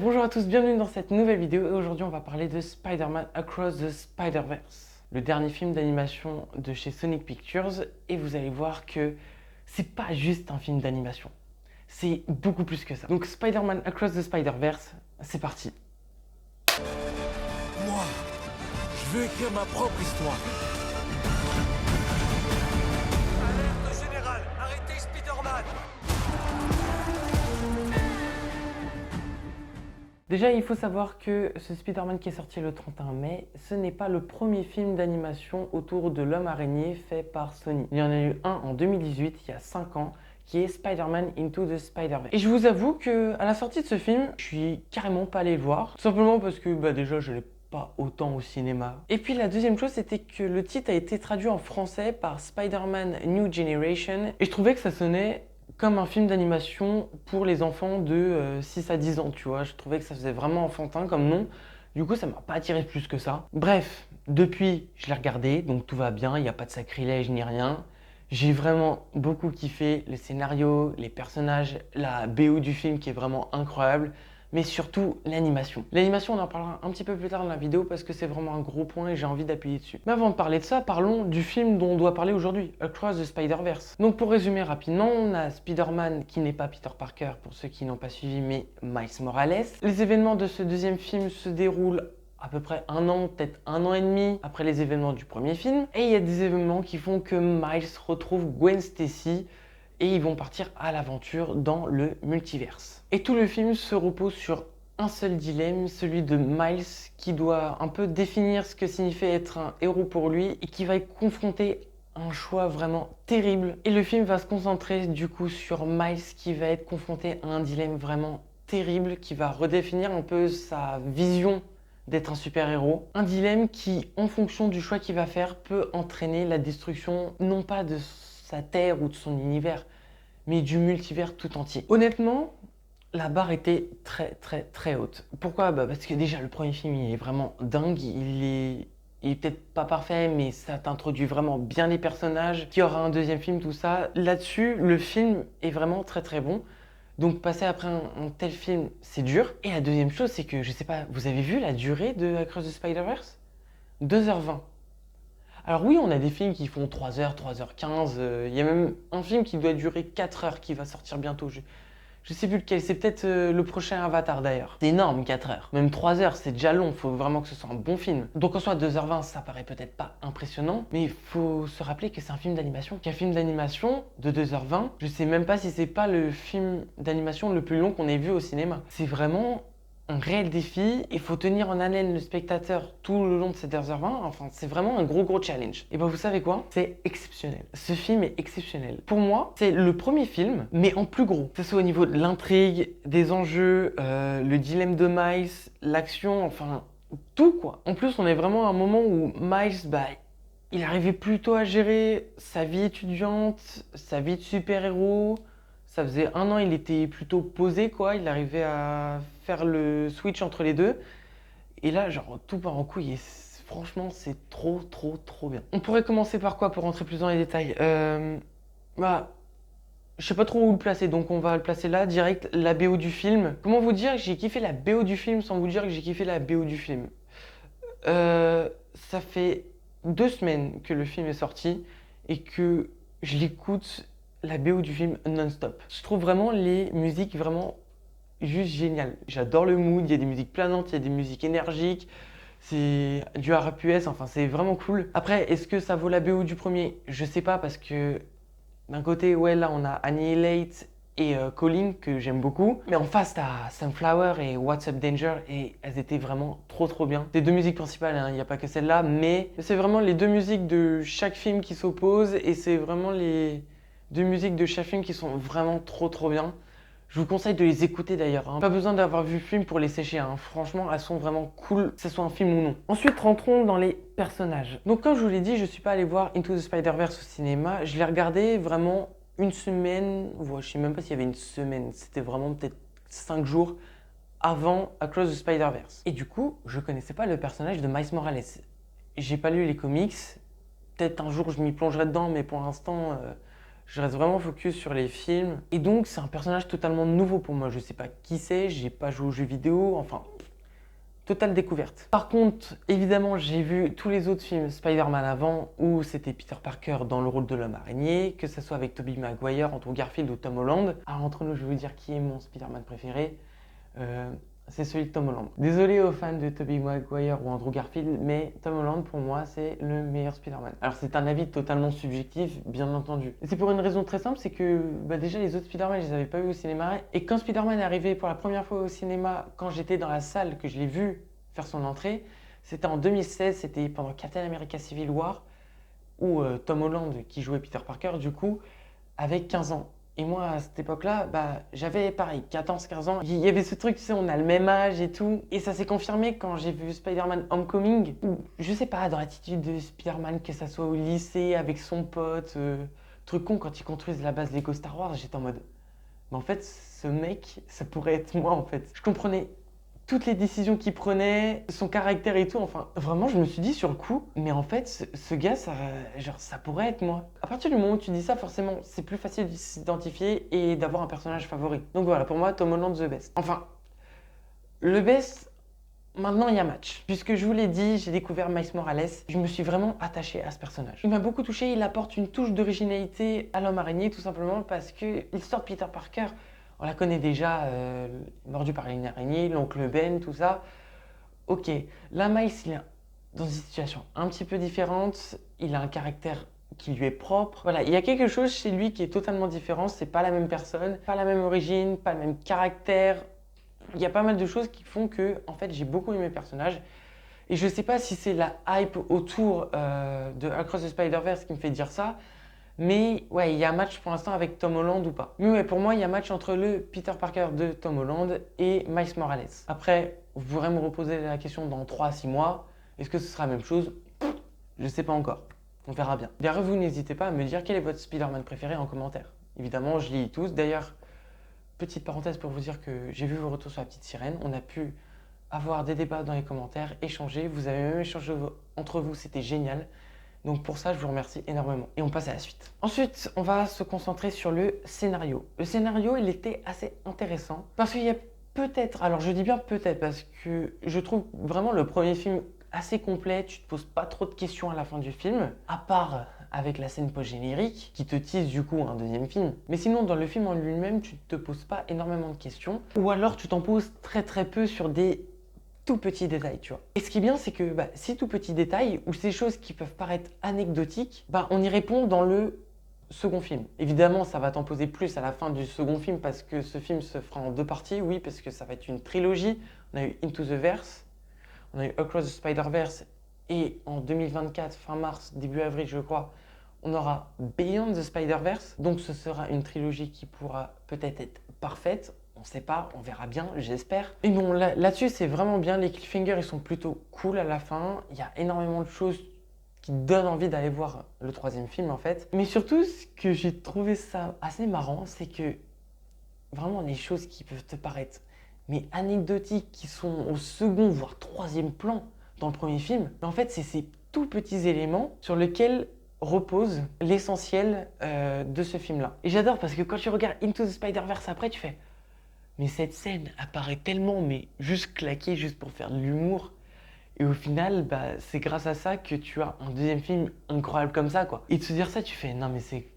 Bonjour à tous, bienvenue dans cette nouvelle vidéo et aujourd'hui on va parler de Spider-Man Across the Spider-Verse, le dernier film d'animation de chez Sonic Pictures, et vous allez voir que c'est pas juste un film d'animation, c'est beaucoup plus que ça. Donc Spider-Man Across the Spider-Verse, c'est parti. Moi, je veux écrire ma propre histoire. Alerte générale, arrêtez Spider-Man! Déjà, il faut savoir que ce Spider-Man qui est sorti le 31 mai, ce n'est pas le premier film d'animation autour de l'homme araignée fait par Sony. Il y en a eu un en 2018, il y a 5 ans, qui est Spider-Man Into the Spider-Verse. Et je vous avoue que à la sortie de ce film, je suis carrément pas allé le voir, tout simplement parce que déjà je l'ai pas autant au cinéma. Et puis la deuxième chose, c'était que le titre a été traduit en français par Spider-Man New Generation, et je trouvais que ça sonnait comme un film d'animation pour les enfants de 6 à 10 ans, tu vois. Je trouvais que ça faisait vraiment enfantin comme nom. Du coup, ça m'a pas attiré plus que ça. Bref, depuis, je l'ai regardé, donc tout va bien, il n'y a pas de sacrilège ni rien. J'ai vraiment beaucoup kiffé le scénario, les personnages, la BO du film qui est vraiment incroyable, mais surtout l'animation. L'animation, on en parlera un petit peu plus tard dans la vidéo parce que c'est vraiment un gros point et j'ai envie d'appuyer dessus. Mais avant de parler de ça, parlons du film dont on doit parler aujourd'hui, Across the Spider-Verse. Donc pour résumer rapidement, on a Spider-Man qui n'est pas Peter Parker pour ceux qui n'ont pas suivi, mais Miles Morales. Les événements de ce deuxième film se déroulent à peu près un an, peut-être un an et demi après les événements du premier film. Et il y a des événements qui font que Miles retrouve Gwen Stacy et ils vont partir à l'aventure dans le multiverse. Et tout le film se repose sur un seul dilemme, celui de Miles qui doit un peu définir ce que signifie être un héros pour lui et qui va être confronté à un choix vraiment terrible. Et le film va se concentrer du coup sur Miles qui va être confronté à un dilemme vraiment terrible qui va redéfinir un peu sa vision d'être un super-héros. Un dilemme qui, en fonction du choix qu'il va faire, peut entraîner la destruction non pas de sa terre ou de son univers, mais du multivers tout entier. Honnêtement, la barre était très haute. Pourquoi? Parce que déjà le premier film il est vraiment dingue, il est peut-être pas parfait, mais ça t'introduit vraiment bien les personnages, qu'il y aura un deuxième film, tout ça. Là-dessus, le film est vraiment très bon. Donc passer après un tel film, c'est dur. Et la deuxième chose, c'est que, je sais pas, vous avez vu la durée de Across the Spider-Verse? 2h20. Alors oui, on a des films qui font 3h, 3h15. Il y a même un film qui doit durer 4 heures qui va sortir bientôt. Je sais plus lequel, c'est peut-être le prochain Avatar d'ailleurs. C'est énorme, 4 heures. Même 3 heures, c'est déjà long, faut vraiment que ce soit un bon film. Donc en soi, 2h20, ça paraît peut-être pas impressionnant, mais il faut se rappeler que c'est un film d'animation. Qu'un film d'animation de 2h20, je sais même pas si c'est pas le film d'animation le plus long qu'on ait vu au cinéma. C'est vraiment un réel défi, il faut tenir en haleine le spectateur tout le long de ces 2h20, enfin c'est vraiment un gros challenge. Et vous savez quoi? C'est exceptionnel. Ce film est exceptionnel. Pour moi, c'est le premier film, mais en plus gros. Que ce soit au niveau de l'intrigue, des enjeux, le dilemme de Miles, l'action, enfin tout quoi. En plus, on est vraiment à un moment où Miles, il arrivait plutôt à gérer sa vie étudiante, sa vie de super-héros. Ça faisait un an, il était plutôt posé, quoi. Il arrivait à faire le switch entre les deux. Et là, genre, tout part en couille. Et franchement, c'est trop bien. On pourrait commencer par quoi pour rentrer plus dans les détails? Je sais pas trop où le placer, donc on va le placer là, direct, la BO du film. Comment vous dire que j'ai kiffé la BO du film sans vous dire que j'ai kiffé la BO du film? Ça fait 2 semaines que le film est sorti et que je l'écoute la BO du film non-stop. Je trouve vraiment les musiques vraiment juste géniales. J'adore le mood, il y a des musiques planantes, il y a des musiques énergiques, c'est du rap US, enfin c'est vraiment cool. Après, est-ce que ça vaut la BO du premier? Je sais pas parce que d'un côté, ouais, là on a Annihilate et Calling que j'aime beaucoup. Mais en face, t'as Sunflower et What's Up Danger et elles étaient vraiment trop bien. C'est 2 musiques principales, il n'y a pas que celle-là, mais c'est vraiment les 2 musiques de chaque film qui s'opposent et c'est vraiment les 2 musiques de chaque film qui sont vraiment trop bien. Je vous conseille de les écouter d'ailleurs, hein. Pas besoin d'avoir vu le film pour les sécher, hein. Franchement, elles sont vraiment cool, que ce soit un film ou non. Ensuite, rentrons dans les personnages. Donc comme je vous l'ai dit, je suis pas allé voir Into the Spider-Verse au cinéma. Je l'ai regardé vraiment une semaine, ouais, je sais même pas s'il y avait une semaine, c'était vraiment peut-être 5 jours avant Across the Spider-Verse. Et du coup, je connaissais pas le personnage de Miles Morales. J'ai pas lu les comics, peut-être un jour je m'y plongerai dedans, mais pour l'instant, Je reste vraiment focus sur les films. Et donc, c'est un personnage totalement nouveau pour moi. Je sais pas qui c'est, j'ai pas joué aux jeux vidéo, enfin, totale découverte. Par contre, évidemment, j'ai vu tous les autres films Spider-Man avant où c'était Peter Parker dans le rôle de l'homme araignée, que ce soit avec Tobey Maguire, Andrew Garfield ou Tom Holland. Alors, entre nous, je vais vous dire qui est mon Spider-Man préféré. C'est celui de Tom Holland. Désolé aux fans de Tobey Maguire ou Andrew Garfield, mais Tom Holland pour moi c'est le meilleur Spider-Man. Alors c'est un avis totalement subjectif, bien entendu. Et c'est pour une raison très simple, c'est que déjà les autres Spider-Man je les avais pas vus au cinéma. Et quand Spider-Man est arrivé pour la première fois au cinéma, quand j'étais dans la salle, que je l'ai vu faire son entrée, c'était en 2016, c'était pendant Captain America Civil War, où Tom Holland, qui jouait Peter Parker du coup, avait 15 ans. Et moi, à cette époque-là, j'avais pareil, 14-15 ans. Il y avait ce truc, tu sais, on a le même âge et tout. Et ça s'est confirmé quand j'ai vu Spider-Man Homecoming. Où, je sais pas, dans l'attitude de Spider-Man, que ça soit au lycée, avec son pote, truc con, quand ils construisent la base Lego Star Wars, j'étais en mode... Mais en fait, ce mec, ça pourrait être moi, en fait. Je comprenais toutes les décisions qu'il prenait, son caractère et tout. Enfin, vraiment, je me suis dit sur le coup, mais en fait, ce gars, ça pourrait être moi. À partir du moment où tu dis ça, forcément, c'est plus facile de s'identifier et d'avoir un personnage favori. Donc voilà, pour moi, Tom Holland, the best. Enfin, le best, maintenant, il y a match. Puisque je vous l'ai dit, j'ai découvert Miles Morales. Je me suis vraiment attaché à ce personnage. Il m'a beaucoup touché, il apporte une touche d'originalité à l'homme araignée, tout simplement parce que l'histoire de Peter Parker, on la connaît déjà, mordu par une araignée, l'oncle Ben, tout ça. Ok, là Miles, il est dans une situation un petit peu différente, il a un caractère qui lui est propre. Voilà, il y a quelque chose chez lui qui est totalement différent, c'est pas la même personne, pas la même origine, pas le même caractère. Il y a pas mal de choses qui font que, en fait, j'ai beaucoup aimé le personnage. Et je sais pas si c'est la hype autour de Across the Spider-Verse qui me fait dire ça, mais ouais, il y a un match pour l'instant avec Tom Holland ou pas. Mais ouais, pour moi, il y a un match entre le Peter Parker de Tom Holland et Miles Morales. Après, vous pourrez me reposer la question dans 3 à 6 mois. Est-ce que ce sera la même chose? Je ne sais pas encore. On verra bien. D'ailleurs, vous n'hésitez pas à me dire quel est votre Spider-Man préféré en commentaire. Évidemment, je lis tous. D'ailleurs, petite parenthèse pour vous dire que j'ai vu vos retours sur la petite sirène. On a pu avoir des débats dans les commentaires, échanger. Vous avez même échangé entre vous, c'était génial. Donc pour ça, je vous remercie énormément. Et on passe à la suite. Ensuite, on va se concentrer sur le scénario. Le scénario, il était assez intéressant parce qu'il y a peut-être, alors je dis bien peut-être parce que je trouve vraiment le premier film assez complet. Tu te poses pas trop de questions à la fin du film, à part avec la scène post-générique qui te tease du coup un deuxième film. Mais sinon, dans le film en lui-même, tu ne te poses pas énormément de questions. Ou alors, tu t'en poses très peu sur des tout petits détails, tu vois. Et ce qui est bien, c'est que ces tout petits détails ou ces choses qui peuvent paraître anecdotiques, on y répond dans le second film. Évidemment, ça va t'en poser plus à la fin du second film parce que ce film se fera en 2 parties, oui, parce que ça va être une trilogie. On a eu Into the Verse, on a eu Across the Spider-Verse et en 2024, fin mars, début avril, je crois, on aura Beyond the Spider-Verse. Donc ce sera une trilogie qui pourra peut-être être parfaite. On sait pas, on verra bien, j'espère. Et bon, là-dessus, c'est vraiment bien. Les cliffhangers, ils sont plutôt cool à la fin. Il y a énormément de choses qui donnent envie d'aller voir le 3e film, en fait. Mais surtout, ce que j'ai trouvé ça assez marrant, c'est que vraiment, les choses qui peuvent te paraître anecdotiques, qui sont au second, voire 3e plan dans le premier film, en fait, c'est ces tout petits éléments sur lesquels repose l'essentiel de ce film-là. Et j'adore parce que quand tu regardes Into the Spider-Verse après, tu fais... Mais cette scène apparaît tellement, mais juste claquée, juste pour faire de l'humour. Et au final, c'est grâce à ça que tu as un deuxième film incroyable comme ça, quoi. Et de se dire ça, tu fais, non mais c'est...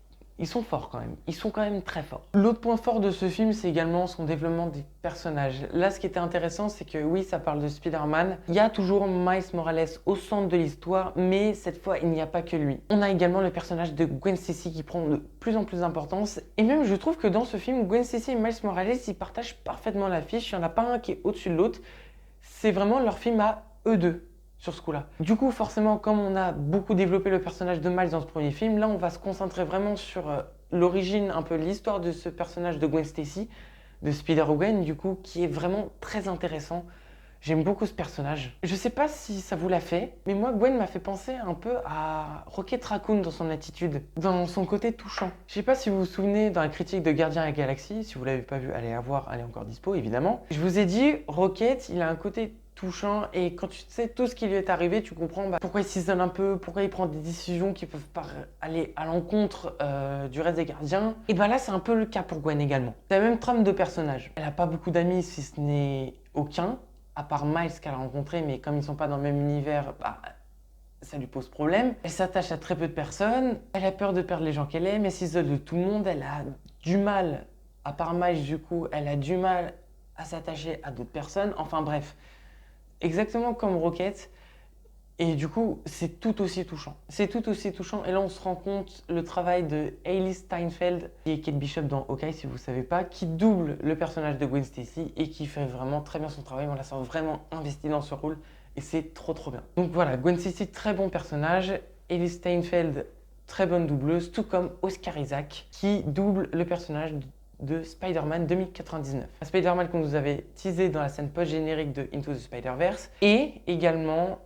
Ils sont forts quand même, ils sont quand même très forts. L'autre point fort de ce film, c'est également son développement des personnages. Là, ce qui était intéressant, c'est que oui, ça parle de Spider-Man. Il y a toujours Miles Morales au centre de l'histoire, mais cette fois, il n'y a pas que lui. On a également le personnage de Gwen Stacy qui prend de plus en plus d'importance. Et même, je trouve que dans ce film, Gwen Stacy et Miles Morales, ils partagent parfaitement l'affiche. Il n'y en a pas un qui est au-dessus de l'autre. C'est vraiment leur film à eux deux sur ce coup-là. Du coup, forcément, comme on a beaucoup développé le personnage de Miles dans ce premier film, là, on va se concentrer vraiment sur l'origine, un peu l'histoire de ce personnage de Gwen Stacy, de Spider-Gwen, du coup, qui est vraiment très intéressant. J'aime beaucoup ce personnage. Je sais pas si ça vous l'a fait, mais moi, Gwen m'a fait penser un peu à Rocket Raccoon dans son attitude, dans son côté touchant. Je sais pas si vous vous souvenez dans la critique de Gardiens de la Galaxie, si vous l'avez pas vu, allez la voir, elle est encore dispo, évidemment. Je vous ai dit, Rocket, il a un côté touchant et quand tu sais tout ce qui lui est arrivé, tu comprends pourquoi il s'isole un peu, pourquoi il prend des décisions qui peuvent pas aller à l'encontre du reste des gardiens. Et là, c'est un peu le cas pour Gwen également. C'est la même trame de personnage. Elle a pas beaucoup d'amis, si ce n'est aucun, à part Miles qu'elle a rencontré, mais comme ils sont pas dans le même univers, ça lui pose problème. Elle s'attache à très peu de personnes, elle a peur de perdre les gens qu'elle aime, elle s'isole de tout le monde, elle a du mal, à part Miles du coup, elle a du mal à s'attacher à d'autres personnes, enfin bref. Exactement comme Rocket, et du coup, c'est tout aussi touchant. C'est tout aussi touchant, et là on se rend compte le travail de Hailee Steinfeld, qui est Kate Bishop dans Hawkeye, si vous ne savez pas, qui double le personnage de Gwen Stacy, et qui fait vraiment très bien son travail, on la sent vraiment investie dans ce rôle, et c'est trop bien. Donc voilà, Gwen Stacy, très bon personnage, Hailee Steinfeld, très bonne doubleuse, tout comme Oscar Isaac, qui double le personnage de Spider-Man 2099. Un Spider-Man qu'on nous avait teasé dans la scène post-générique de Into the Spider-Verse, et également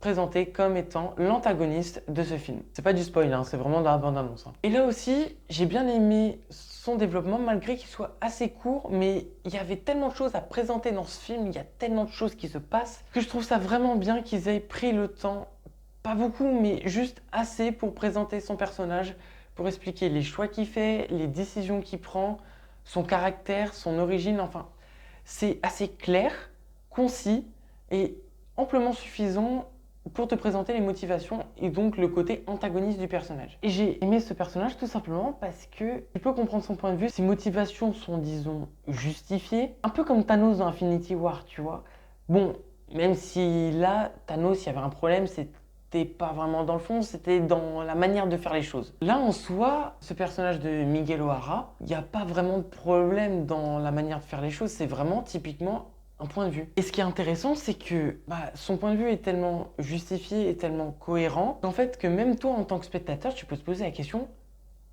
présenté comme étant l'antagoniste de ce film. C'est pas du spoil, hein, c'est vraiment dans la bande-annonce. Hein. Et là aussi, j'ai bien aimé son développement, malgré qu'il soit assez court, mais il y avait tellement de choses à présenter dans ce film, il y a tellement de choses qui se passent, que je trouve ça vraiment bien qu'ils aient pris le temps, pas beaucoup, mais juste assez pour présenter son personnage, pour expliquer les choix qu'il fait, les décisions qu'il prend, son caractère, son origine, enfin, c'est assez clair, concis et amplement suffisant pour te présenter les motivations et donc le côté antagoniste du personnage. Et j'ai aimé ce personnage tout simplement parce que tu peux comprendre son point de vue, ses motivations sont, disons, justifiées, un peu comme Thanos dans Infinity War, tu vois. Bon, même si là, Thanos, il y avait un problème, c'était pas vraiment dans le fond, c'était dans la manière de faire les choses. Là, en soi, ce personnage de Miguel O'Hara, il n'y a pas vraiment de problème dans la manière de faire les choses, c'est vraiment typiquement un point de vue. Et ce qui est intéressant, c'est que son point de vue est tellement justifié et tellement cohérent qu'en fait, que même toi, en tant que spectateur, tu peux te poser la question,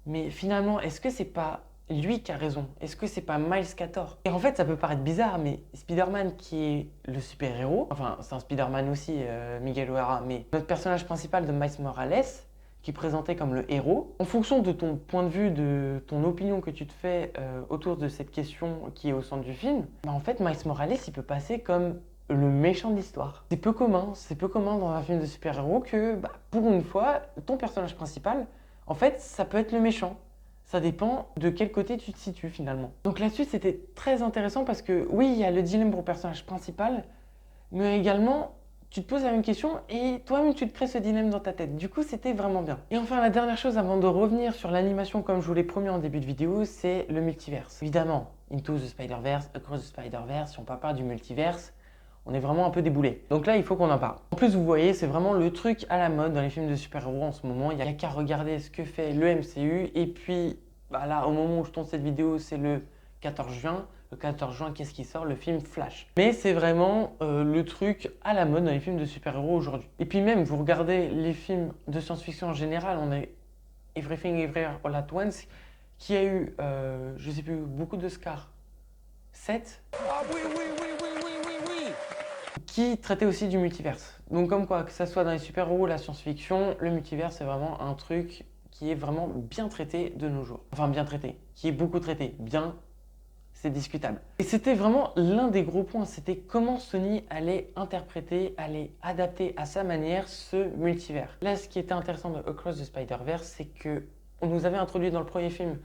mais finalement, est-ce que c'est pas lui qui a raison? Est-ce que c'est pas Miles qui a tort? Et en fait, ça peut paraître bizarre, mais Spider-Man qui est le super-héros, enfin, c'est un Spider-Man aussi, Miguel O'Hara, mais notre personnage principal de Miles Morales, qui est présenté comme le héros, en fonction de ton point de vue, de ton opinion que tu te fais autour de cette question qui est au centre du film, en fait, Miles Morales, il peut passer comme le méchant de l'histoire. C'est peu commun dans un film de super-héros que, pour une fois, ton personnage principal, en fait, ça peut être le méchant. Ça dépend de quel côté tu te situes finalement. Donc là-dessus, c'était très intéressant parce que oui, il y a le dilemme pour le personnage principal, mais également, tu te poses la même question et toi-même tu te crées ce dilemme dans ta tête. Du coup, c'était vraiment bien. Et enfin, la dernière chose avant de revenir sur l'animation comme je vous l'ai promis en début de vidéo, c'est le multiverse. Évidemment, Into the Spider-Verse, Across the Spider-Verse, si on parle pas du multiverse, on est vraiment un peu déboulé. Donc là, il faut qu'on en parle. En plus, vous voyez, c'est vraiment le truc à la mode dans les films de super-héros en ce moment. Il n'y a qu'à regarder ce que fait le MCU. Et puis, là, au moment où je tourne cette vidéo, c'est le 14 juin. Le 14 juin, qu'est-ce qui sort? Le film Flash. Mais c'est vraiment le truc à la mode dans les films de super-héros aujourd'hui. Et puis même, vous regardez les films de science-fiction en général, on a Everything Everywhere All at Once, qui a eu, je sais plus, beaucoup d'Oscars. 7 Ah oui, oui, oui, oui, oui, oui, oui. qui traitait aussi du multiverse. Donc comme quoi, que ça soit dans les super-héros ou la science-fiction, le multiverse c'est vraiment un truc qui est vraiment bien traité de nos jours. Enfin bien traité, qui est beaucoup traité. Bien, c'est discutable. Et c'était vraiment l'un des gros points, c'était comment Sony allait interpréter, allait adapter à sa manière ce multivers. Là, ce qui était intéressant de Across the Spider-Verse, c'est que on nous avait introduit dans le premier film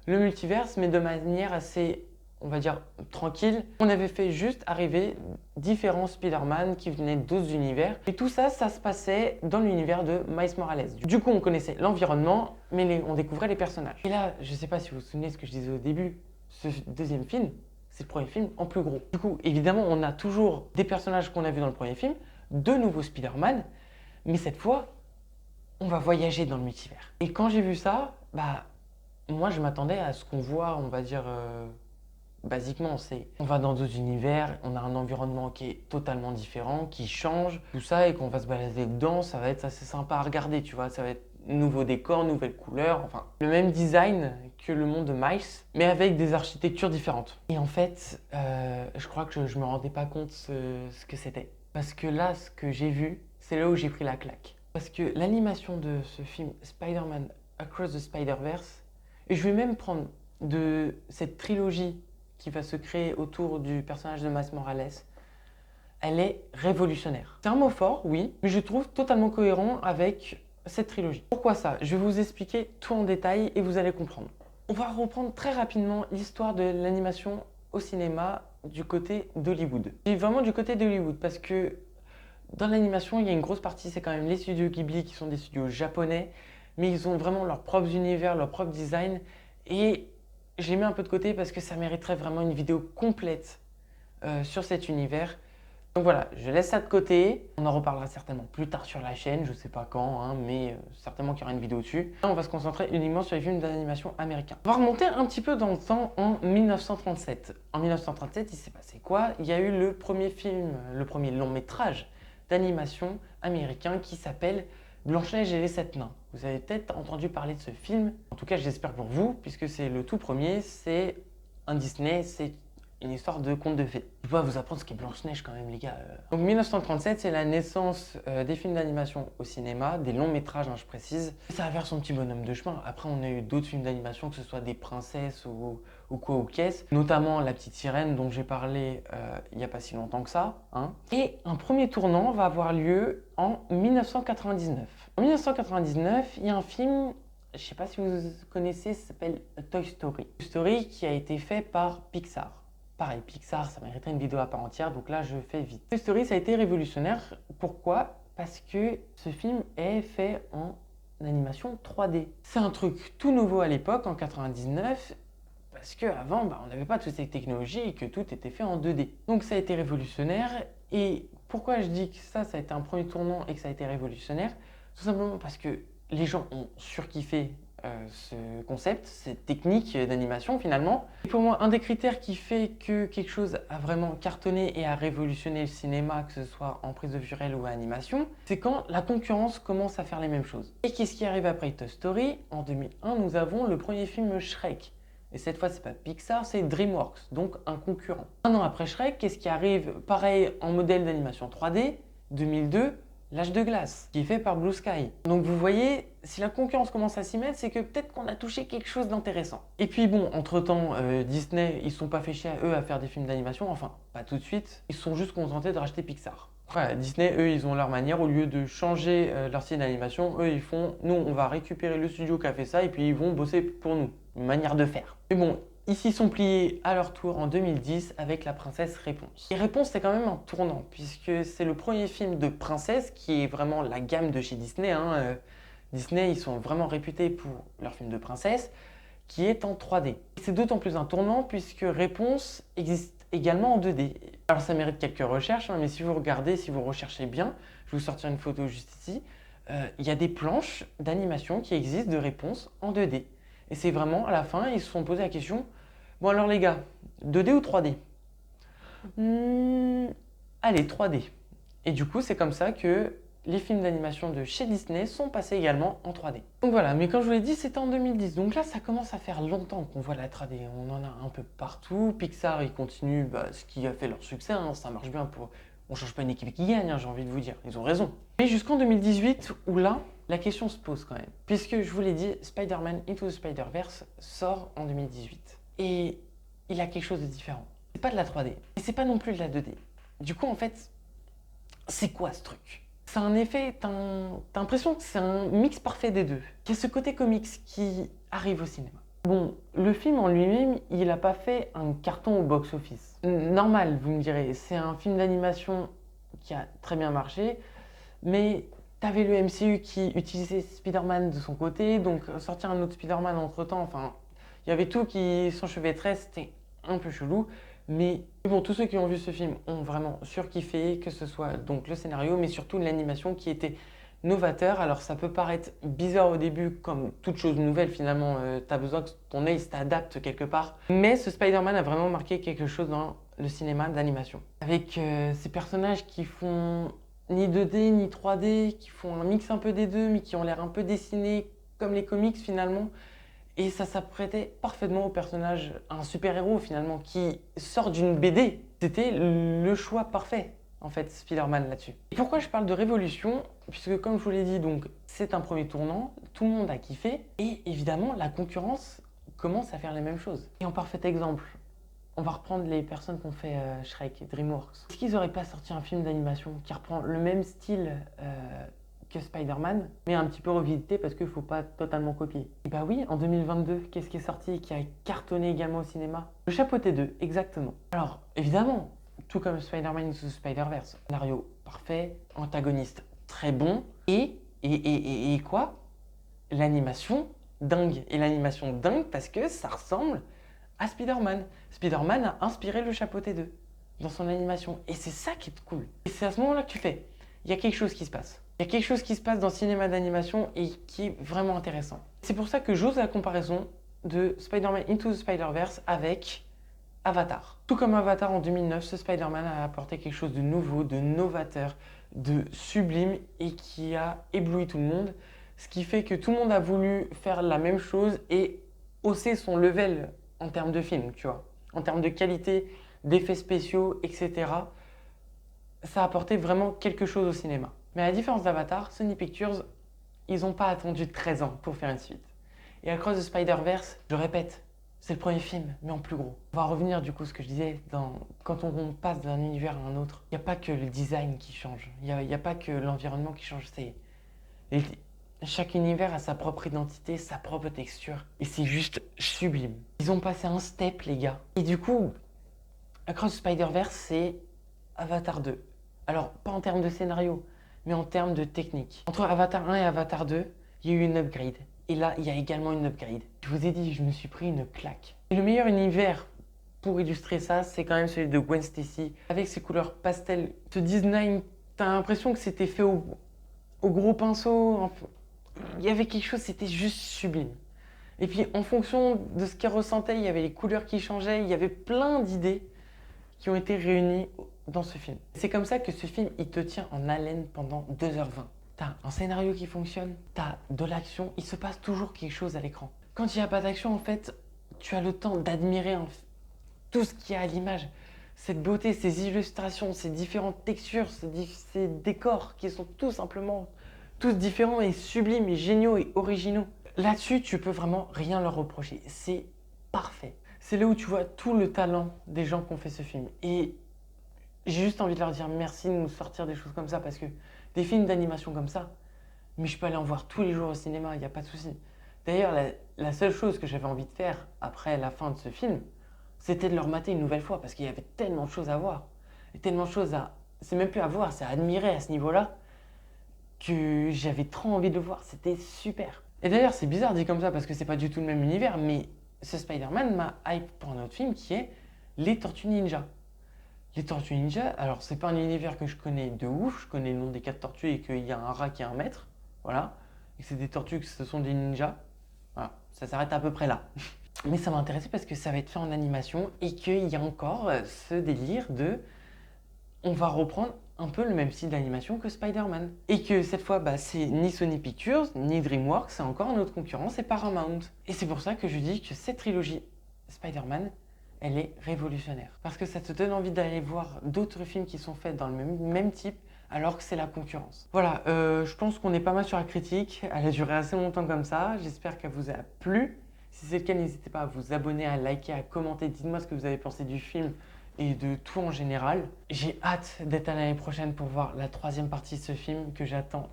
le multiverse, mais de manière assez, on va dire, tranquille. On avait fait juste arriver différents Spider-Man qui venaient d'autres univers. Et tout ça, ça se passait dans l'univers de Miles Morales. Du coup, on connaissait l'environnement, mais on découvrait les personnages. Et là, je ne sais pas si vous vous souvenez de ce que je disais au début, ce deuxième film, c'est le premier film en plus gros. Du coup, évidemment, on a toujours des personnages qu'on a vus dans le premier film, de nouveaux Spider-Man, mais cette fois, on va voyager dans le multivers. Et quand j'ai vu ça, moi, je m'attendais à ce qu'on voit, on va dire, basiquement, on va dans d'autres univers, on a un environnement qui est totalement différent, qui change, tout ça, et qu'on va se balader dedans, ça va être assez sympa à regarder, tu vois, ça va être nouveau décor, nouvelles couleurs, enfin, le même design que le monde de Miles, mais avec des architectures différentes. Et en fait, je crois que je me rendais pas compte ce que c'était. Parce que là, ce que j'ai vu, c'est là où j'ai pris la claque. Parce que l'animation de ce film Spider-Man Across the Spider-Verse, et je vais même prendre de cette trilogie qui va se créer autour du personnage de Miles Morales, elle est révolutionnaire. C'est un mot fort, oui, mais je trouve totalement cohérent avec cette trilogie. Pourquoi ça? Je vais vous expliquer tout en détail et vous allez comprendre. On va reprendre très rapidement l'histoire de l'animation au cinéma du côté d'Hollywood. Et vraiment du côté d'Hollywood parce que dans l'animation, il y a une grosse partie, c'est quand même les studios Ghibli qui sont des studios japonais, mais ils ont vraiment leurs propres univers, leur propre design. Et je les mets un peu de côté parce que ça mériterait vraiment une vidéo complète sur cet univers. Donc voilà, je laisse ça de côté. On en reparlera certainement plus tard sur la chaîne, je sais pas quand, hein, mais certainement qu'il y aura une vidéo dessus. Là, on va se concentrer uniquement sur les films d'animation américains. On va remonter un petit peu dans le temps en 1937. En 1937, il s'est passé quoi? Il y a eu le premier film, le premier long métrage d'animation américain qui s'appelle Blanche-Neige et les 7 nains. Vous avez peut-être entendu parler de ce film. En tout cas, j'espère pour vous, puisque c'est le tout premier, c'est un Disney, c'est une histoire de conte de fées. Je vais pas vous apprendre ce qu'est Blanche-Neige quand même, les gars. Donc 1937, c'est la naissance des films d'animation au cinéma, des longs métrages, hein, je précise. Ça va faire son petit bonhomme de chemin. Après, on a eu d'autres films d'animation, que ce soit des princesses ou quoi ou qu'est-ce, notamment La Petite Sirène, dont j'ai parlé il n'y a pas si longtemps que ça. Hein. Et un premier tournant va avoir lieu en 1999. En 1999, il y a un film, je ne sais pas si vous connaissez, ça s'appelle Toy Story. Toy Story qui a été fait par Pixar. Pareil, Pixar, ça mériterait une vidéo à part entière, donc là, je fais vite. Toy Story, ça a été révolutionnaire. Pourquoi? Parce que ce film est fait en animation 3D. C'est un truc tout nouveau à l'époque, en 99, parce qu'avant, on n'avait pas toutes ces technologies et que tout était fait en 2D. Donc ça a été révolutionnaire. Et pourquoi je dis que ça a été un premier tournant et que ça a été révolutionnaire? Tout simplement parce que les gens ont surkiffé ce concept, cette technique d'animation finalement. Et pour moi, un des critères qui fait que quelque chose a vraiment cartonné et a révolutionné le cinéma, que ce soit en prise de vue réelle ou animation, c'est quand la concurrence commence à faire les mêmes choses. Et qu'est-ce qui arrive après Toy Story? En 2001, nous avons le premier film Shrek. Et cette fois, c'est pas Pixar, c'est DreamWorks, donc un concurrent. Un an après Shrek, qu'est-ce qui arrive? Pareil en modèle d'animation 3D, 2002, L'Âge de glace, qui est fait par Blue Sky. Donc vous voyez, si la concurrence commence à s'y mettre, c'est que peut-être qu'on a touché quelque chose d'intéressant. Et puis bon, entre-temps, Disney, ils ne sont pas fait chier à eux à faire des films d'animation, enfin, pas tout de suite. Ils se sont juste contentés de racheter Pixar. Voilà, Disney, eux, ils ont leur manière, au lieu de changer leur style d'animation, eux, ils font, nous, on va récupérer le studio qui a fait ça, et puis ils vont bosser pour nous. Une manière de faire. Mais bon, ils s'y sont pliés à leur tour en 2010 avec La Princesse Réponse. Et Réponse, c'est quand même un tournant, puisque c'est le premier film de princesse qui est vraiment la gamme de chez Disney. Hein. Disney, ils sont vraiment réputés pour leur film de princesse, qui est en 3D. C'est d'autant plus un tournant, puisque Réponse existe également en 2D. Alors ça mérite quelques recherches, hein, mais si vous regardez, si vous recherchez bien, je vais vous sortir une photo juste ici, il y a des planches d'animation qui existent de Réponse en 2D. Et c'est vraiment, à la fin, ils se sont posé la question, bon alors les gars, 2D ou 3D? Allez, 3D. Et du coup, c'est comme ça que les films d'animation de chez Disney sont passés également en 3D. Donc voilà, mais comme je vous l'ai dit, c'était en 2010. Donc là, ça commence à faire longtemps qu'on voit la 3D. On en a un peu partout. Pixar, ils continuent ce qui a fait leur succès. Hein, ça marche bien pour... On ne change pas une équipe qui gagne, hein, j'ai envie de vous dire. Ils ont raison. Mais jusqu'en 2018, où là, la question se pose quand même. Puisque je vous l'ai dit, Spider-Man Into the Spider-Verse sort en 2018. Et il a quelque chose de différent. C'est pas de la 3D. Et c'est pas non plus de la 2D. Du coup, en fait, c'est quoi ce truc? C'est un effet, t'as l'impression que c'est un mix parfait des deux. Il y a ce côté comics qui arrive au cinéma. Bon, le film en lui-même, il n'a pas fait un carton au box-office. Normal, vous me direz, c'est un film d'animation qui a très bien marché, mais t'avais le MCU qui utilisait Spider-Man de son côté, donc sortir un autre Spider-Man entre-temps, enfin, il y avait tout qui s'enchevêtrait, c'était un peu chelou. Mais bon, tous ceux qui ont vu ce film ont vraiment surkiffé, que ce soit donc le scénario, mais surtout l'animation qui était novateur. Alors ça peut paraître bizarre au début, comme toute chose nouvelle finalement, tu as besoin que ton œil s'adapte quelque part. Mais ce Spider-Man a vraiment marqué quelque chose dans le cinéma d'animation. Avec ces personnages qui font ni 2D ni 3D, qui font un mix un peu des deux, mais qui ont l'air un peu dessinés comme les comics finalement. Et ça s'apprêtait parfaitement au personnage, un super-héros finalement, qui sort d'une BD. C'était le choix parfait, en fait, Spider-Man là-dessus. Et pourquoi je parle de révolution? Puisque comme je vous l'ai dit, donc c'est un premier tournant, tout le monde a kiffé, et évidemment, la concurrence commence à faire les mêmes choses. Et en parfait exemple, On va reprendre les personnes qui ont fait Shrek, DreamWorks. Est-ce qu'ils n'auraient pas sorti un film d'animation qui reprend le même style que Spider-Man, mais un petit peu revisité parce qu'il ne faut pas totalement copier? Et bah oui, en 2022, qu'est-ce qui est sorti et qui a cartonné également au cinéma? Le Chapeauté 2, exactement. Alors, évidemment, tout comme Spider-Man Into the Spider-Verse, scénario parfait, antagoniste très bon, et quoi? L'animation dingue. Et l'animation dingue parce que ça ressemble à Spider-Man. Spider-Man a inspiré le Chapeauté 2 dans son animation. Et c'est ça qui est cool. Et c'est à ce moment-là que tu fais, il y a quelque chose qui se passe. Il y a quelque chose qui se passe dans le cinéma d'animation et qui est vraiment intéressant. C'est pour ça que j'ose la comparaison de Spider-Man Into the Spider-Verse avec Avatar. Tout comme Avatar en 2009, ce Spider-Man a apporté quelque chose de nouveau, de novateur, de sublime et qui a ébloui tout le monde. Ce qui fait que tout le monde a voulu faire la même chose et hausser son level en termes de film, tu vois. En termes de qualité, d'effets spéciaux, etc. Ça a apporté vraiment quelque chose au cinéma. Mais à la différence d'Avatar, Sony Pictures, ils n'ont pas attendu 13 ans pour faire une suite. Et Across the Spider-Verse, je répète, c'est le premier film, mais en plus gros. On va revenir du coup à ce que je disais, quand on passe d'un univers à un autre, il n'y a pas que le design qui change, il n'y a pas que l'environnement qui change, chaque univers a sa propre identité, sa propre texture, et c'est juste sublime. Ils ont passé un step, les gars. Et du coup, Across the Spider-Verse, c'est Avatar 2. Alors, pas en termes de scénario, mais en termes de technique. Entre Avatar 1 et Avatar 2, il y a eu une upgrade. Et là, il y a également une upgrade. Je vous ai dit, je me suis pris une claque. Et le meilleur univers pour illustrer ça, c'est quand même celui de Gwen Stacy, avec ses couleurs pastel. Ce design, t'as l'impression que c'était fait au gros pinceau. Il y avait quelque chose, c'était juste sublime. Et puis, en fonction de ce qu'elle ressentait, il y avait les couleurs qui changeaient, il y avait plein d'idées qui ont été réunies dans ce film. C'est comme ça que ce film, il te tient en haleine pendant 2h20. T'as un scénario qui fonctionne, t'as de l'action, il se passe toujours quelque chose à l'écran. Quand il n'y a pas d'action, en fait, tu as le temps d'admirer tout ce qu'il y a à l'image. Cette beauté, ces illustrations, ces différentes textures, ces décors qui sont tout simplement tous différents et sublimes et géniaux et originaux. Là-dessus, tu peux vraiment rien leur reprocher. C'est parfait. C'est là où tu vois tout le talent des gens qui ont fait ce film. Et j'ai juste envie de leur dire merci de nous sortir des choses comme ça parce que des films d'animation comme ça, mais je peux aller en voir tous les jours au cinéma, il n'y a pas de souci. D'ailleurs, la seule chose que j'avais envie de faire après la fin de ce film, c'était de le remater une nouvelle fois parce qu'il y avait tellement de choses à voir. Et tellement de choses à... C'est même plus à voir, c'est à admirer à ce niveau-là que j'avais trop envie de le voir, c'était super. Et d'ailleurs, c'est bizarre dit comme ça parce que c'est pas du tout le même univers, mais ce Spider-Man m'a hype pour un autre film qui est Les Tortues Ninja. Les Tortues Ninja, alors c'est pas un univers que je connais de ouf, je connais le nom des 4 tortues et qu'il y a un rat qui a 1 mètre, voilà, et que c'est des tortues, que ce sont des ninjas, voilà, ça s'arrête à peu près là. Mais ça m'a intéressé parce que ça va être fait en animation et qu'il y a encore ce délire de... On va reprendre un peu le même style d'animation que Spider-Man. Et que cette fois, c'est ni Sony Pictures, ni DreamWorks, c'est encore un autre concurrent, c'est Paramount. Et c'est pour ça que je dis que cette trilogie Spider-Man, elle est révolutionnaire. Parce que ça te donne envie d'aller voir d'autres films qui sont faits dans le même type, alors que c'est la concurrence. Voilà, je pense qu'on est pas mal sur la critique. Elle a duré assez longtemps comme ça. J'espère qu'elle vous a plu. Si c'est le cas, n'hésitez pas à vous abonner, à liker, à commenter. Dites-moi ce que vous avez pensé du film et de tout en général. J'ai hâte d'être à l'année prochaine pour voir la 3e partie de ce film que j'attends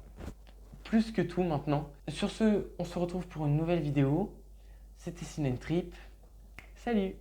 plus que tout maintenant. Sur ce, on se retrouve pour une nouvelle vidéo. C'était Ciné Trip. Salut!